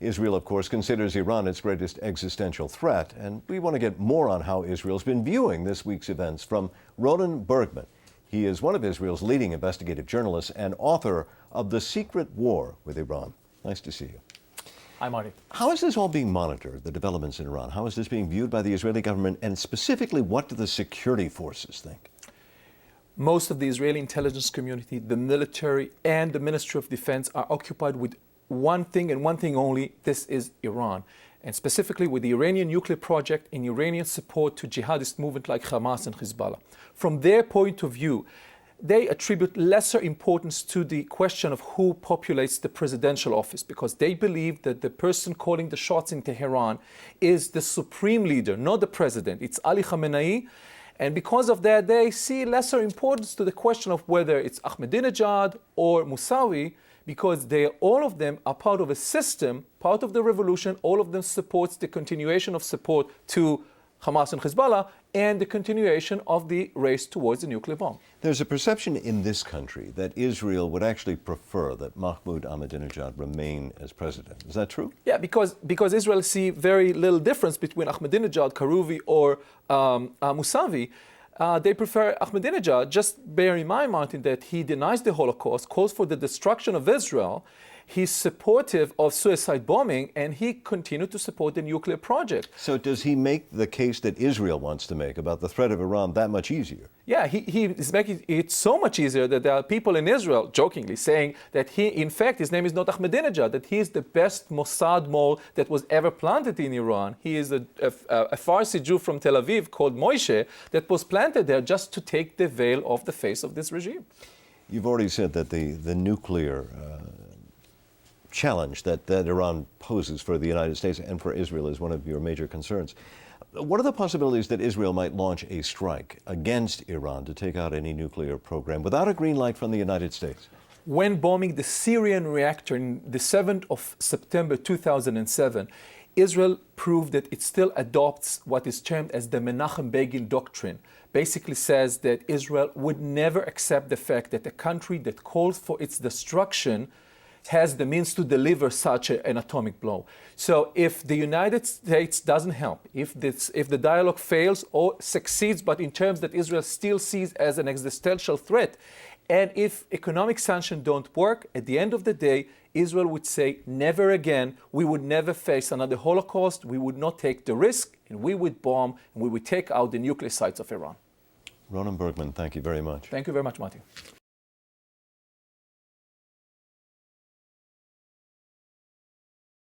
Israel, of course, considers Iran its greatest existential threat, and we want to get more on how Israel's been viewing this week's events from Ronen Bergman. He is one of Israel's leading investigative journalists and author of The Secret War with Iran. Nice to see you. Hi, Marty. How is this all being monitored, the developments in Iran? How is this being viewed by the Israeli government, and specifically, what do the security forces think? Most of the Israeli intelligence community, the military, and the Ministry of Defense are occupied with one thing and one thing only. This is Iran, and specifically with the Iranian nuclear project and Iranian support to jihadist movements like Hamas and Hezbollah. From their point of view, they attribute lesser importance to the question of who populates the presidential office, because they believe that the person calling the shots in Tehran is the supreme leader, not the president. It's Ali Khamenei. And because of that, they see lesser importance to the question of whether it's Ahmadinejad or Mousavi, because all of them are part of a system, part of the revolution. All of them supports the continuation of support to Hamas and Hezbollah and the continuation of the race towards the nuclear bomb. There's a perception in this country that Israel would actually prefer that Mahmoud Ahmadinejad remain as president. Is that true? Yeah, because Israel see very little difference between Ahmadinejad, Karouvi, or Mousavi. They prefer Ahmadinejad. Just bear in mind, Martin, that he denies the Holocaust, calls for the destruction of Israel. He's supportive of suicide bombing, and he continued to support the nuclear project. So does he make the case that Israel wants to make about the threat of Iran that much easier? Yeah, he is making it so much easier that there are people in Israel, jokingly, saying that in fact, his name is not Ahmadinejad, that he is the best Mossad mole that was ever planted in Iran. He is a Farsi Jew from Tel Aviv called Moshe that was planted there just to take the veil off the face of this regime. You've already said that the nuclear challenge that Iran poses for the United States and for Israel is one of your major concerns. What are the possibilities that Israel might launch a strike against Iran to take out any nuclear program without a green light from the United States? When bombing the Syrian reactor on the 7th of September 2007, Israel proved that it still adopts what is termed as the Menachem Begin doctrine. Basically says that Israel would never accept the fact that a country that calls for its destruction has the means to deliver such an atomic blow. So if the United States doesn't help, if the dialogue fails or succeeds, but in terms that Israel still sees as an existential threat, and if economic sanctions don't work, at the end of the day, Israel would say, never again, we would never face another Holocaust, we would not take the risk, and we would bomb, and we would take out the nuclear sites of Iran. Ronen Bergman, thank you very much. Thank you very much, Martin.